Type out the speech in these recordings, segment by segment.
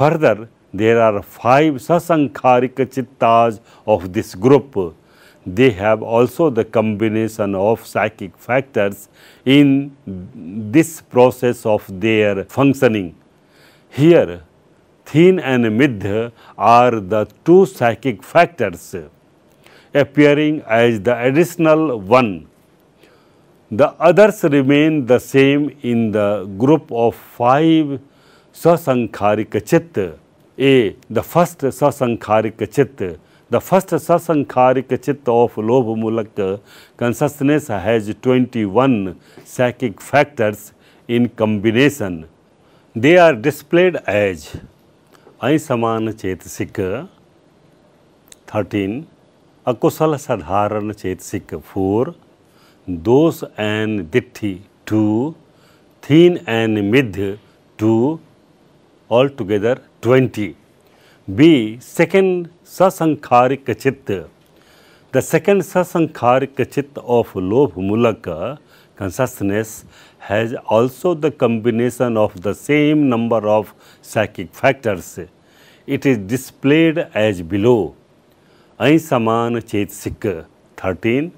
Further, there are 5 sasankharika chittas of this group. They have also the combination of psychic factors in this process of their functioning. Here, thin and mid are the 2 psychic factors appearing as the additional one. The others remain the same in the group of 5 sasankharika chitta. A. The first sasankharika chitta. The first sasankharika chitta of lobha-mulaka consciousness has 21 psychic factors in combination. They are displayed as Aisamana Chetasika 13, Akusala Sadharana Chetasika 4, Dos and Ditti 2, Thin and Mid 2, altogether 20. B. Second sasankharika chitta. The second sasankharika chitta of lobha-mulaka consciousness has also the combination of the same number of psychic factors. It is displayed as below. Aisamana Chetasika 13,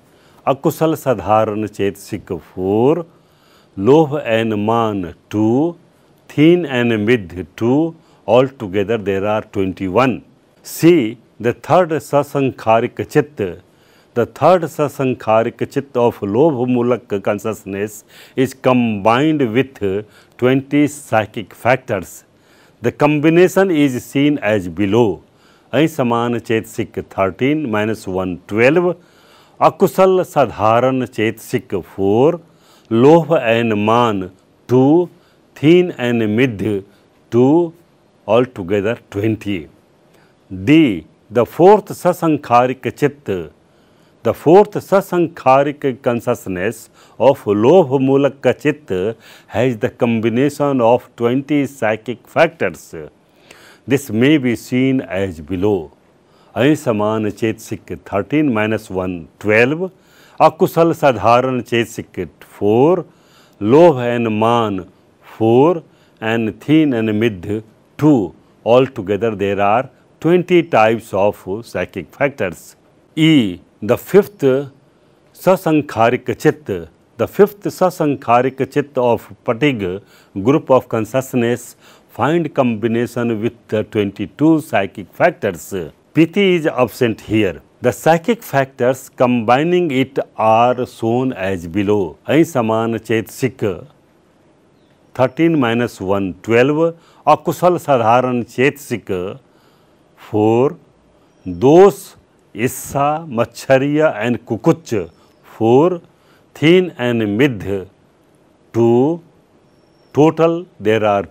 Akusala Sadharana Chetasika 4, Lobha and Man 2, Thin and Mid 2, altogether there are 21. C. The third sasankharika chitta. The third sasankharika chitta of lobha-mulaka consciousness is combined with 20 psychic factors. The combination is seen as below. Aisamana Chetasika 13 minus 1, 12, Akusal Sadharana Chetasika 4, Lobha and Man 2, Thin and Mid 2, altogether 20. D. The fourth sasankharika chitta. The fourth sasankharika consciousness of lobha-mulaka chitta has the combination of 20 psychic factors. This may be seen as below. Aisamana Chetasika 13 minus 1, 12, Akusal Sadharana Chetasika 4, Lobha and Man 4, and Thin and Mid 2. Altogether there are 20 types of psychic factors. E. The fifth sasankharika chitta. The fifth sasankharika chitta of Patig group of consciousness find combination with the 22 psychic factors. Piti is absent here. The psychic factors combining it are shown as below. Aisamana Chetasika 13 minus 1, 12, Akusal Sadharan Chetasika 4, Dos, Issa, Machariya and Kukuch 4, Thin and Mid 2. Total there are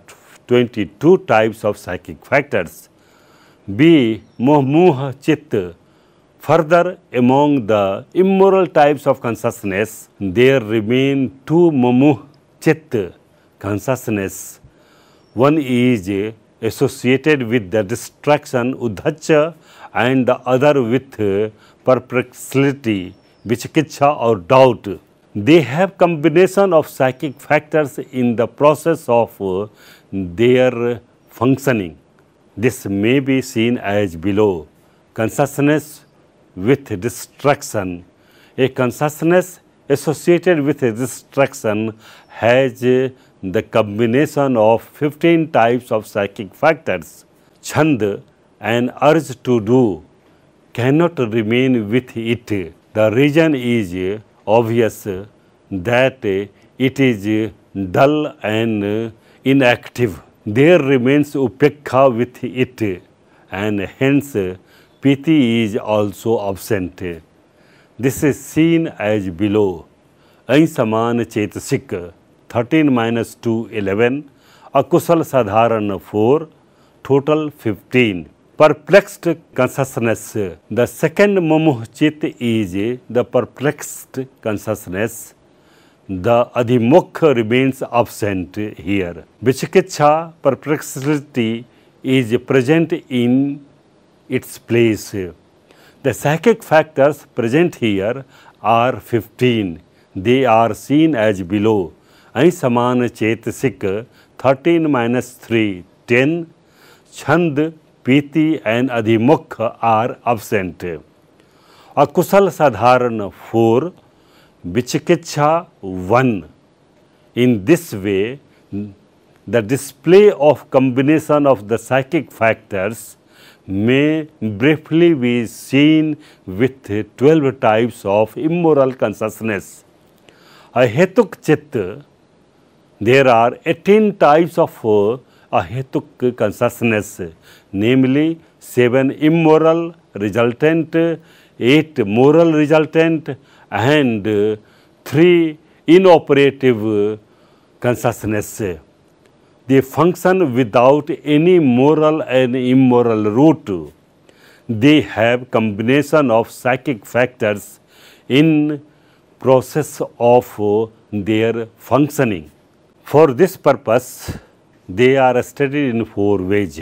22 types of psychic factors. B. Moh-muh Chitta. Further, among the immoral types of consciousness, there remain 2 Moh-muh Chitta consciousness. One is associated with the distraction Udhacha and the other with perplexity, Vichikitsha or doubt. They have combination of psychic factors in the process of their functioning. This may be seen as below. Consciousness with distraction. A consciousness associated with a distraction has the combination of 15 types of psychic factors. Chand, an urge to do, cannot remain with it. The reason is obvious that it is dull and inactive. There remains upekha with it, and hence piti is also absent. This is seen as below. Aisamana Chetasika 13 minus 2, 11, Akusal Sadharana 4, total 15. Perplexed consciousness. The second Moh-muh Chitta is the perplexed consciousness. The Adhimukha remains absent here. Vichikitsha, perplexity, is present in its place. The psychic factors present here are 15. They are seen as below. Aisamana Chetasika 13 minus 3, 10, Chand, Piti and Adhimukh are absent. Akusal Sadharan 4, Vichikitsha 1. In this way, the display of combination of the psychic factors may briefly be seen with 12 types of immoral consciousness. Ahetuk Chitta, there are 18 types of ahetuk consciousness, namely 7 immoral resultant, 8 moral resultant and 3 inoperative consciousness. They function without any moral and immoral root. They have combination of psychic factors in process of their functioning. For this purpose, they are studied in 4 ways: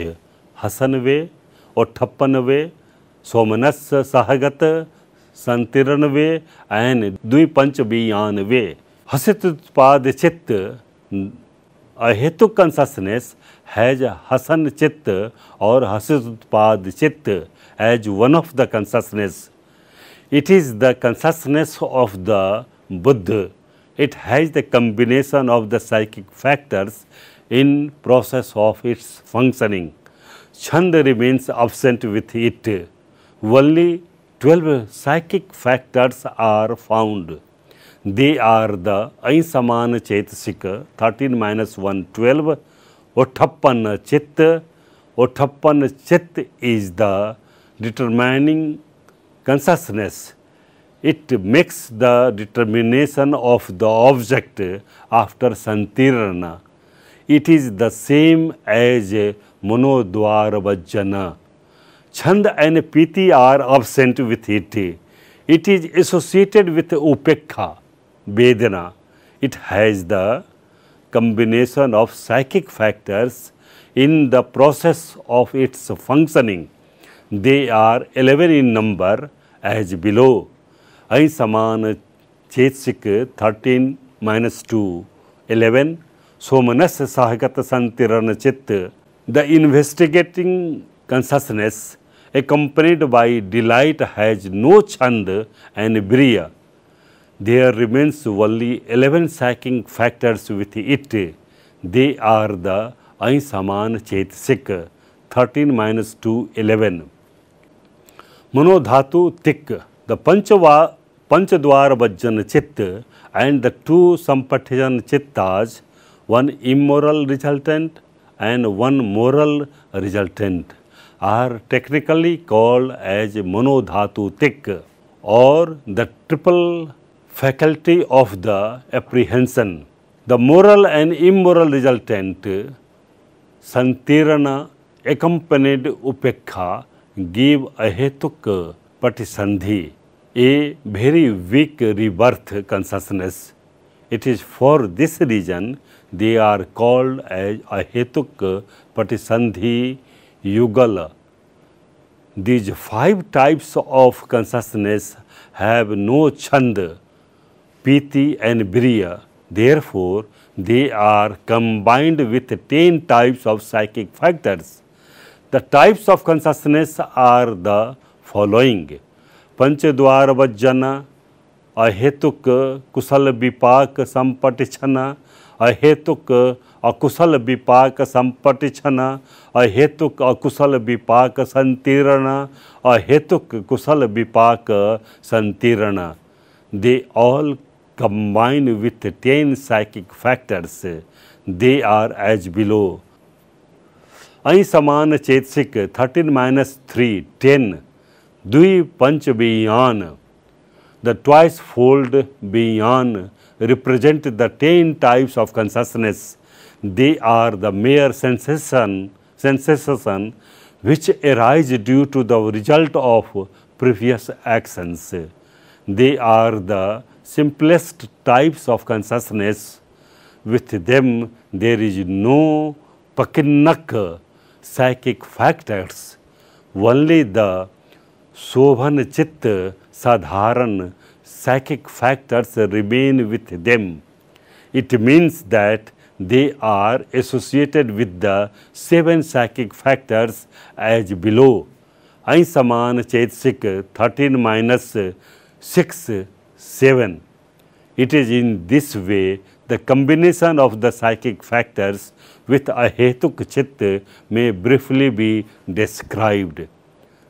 Hasan way, Othappan way, Somanas Sahagat, Santiran way and Dvipanchabiyan way. Hasitutpad Chitta, Ahetuk consciousness has Hasan Chitta or Hasitutpad Chitta as one of the consciousness. It is the consciousness of the Buddha. It has the combination of the psychic factors in process of its functioning. Chand remains absent with it. Only 12 psychic factors are found. They are the Ainsaman Chetasika, 13 minus 1, 12, Othappan Chitta. Othappan Chitta is the determining consciousness. It makes the determination of the object after Santirana. It is the same as Monodwara Vajjana. Chand and Piti are absent with it. It is associated with Upekha, Vedana. It has the combination of psychic factors in the process of its functioning. They are 11 in number as below. Ainsaman Chetsik 13 minus 2, 11. Somanas Sahagat Santirana Chitta. The investigating consciousness accompanied by delight has no chand and briya. There remains only 11 psychic factors with it. They are the Ainsaman Chetasik, 13 minus 2, 11. Monodhatu Tik, the Panchadwara Vajjan Chitta and the 2 Sampathajan Chittas, 1 immoral resultant and 1 moral resultant, are technically called as Monodhatu Tik or the triple faculty of the apprehension. The moral and immoral resultant, Santirana accompanied Upekha, give Ahetuk Patisandhi, a very weak rebirth consciousness. It is for this reason they are called as Ahetuk Patisandhi Yugala. These 5 types of consciousness have no chand, piti and briya. Therefore, they are combined with 10 types of psychic factors. The types of consciousness are the following: Panchadwara Vajjana, Ahetuk Kusal Vipak Sampatichana, Ahetuk Akusal Vipak Sampatichana, Ahetuk Akusal Vipak Santirana, Ahetuk Kusal Vipak Santirana. They all combine with 10 psychic factors. They are as below. Ainsaman Chetasik 13 minus 3, 10. Dvipanchabiyan. The twice-fold Biyan represent the 10 types of consciousness. They are the mere sensation which arise due to the result of previous actions. They are the simplest types of consciousness. With them, there is no pakinnak psychic factors. Only the Shobhan Chitta Sadharan psychic factors remain with them. It means that They are associated with the 7 psychic factors as below. I saman Chetsik 13 minus 6, 7. It is in this way the combination of the psychic factors with a Hetuk Chit may briefly be described.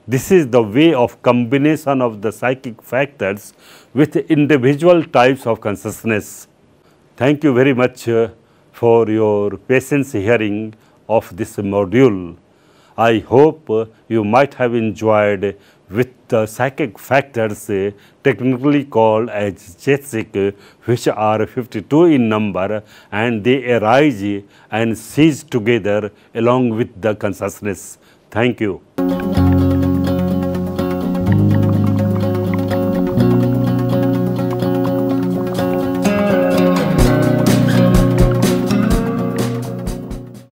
This is the way of combination of the psychic factors with individual types of consciousness. Thank you very much for your patience hearing of this module. I hope you might have enjoyed with the psychic factors technically called as Chetsik, which are 52 in number, and they arise and cease together along with the consciousness. Thank you.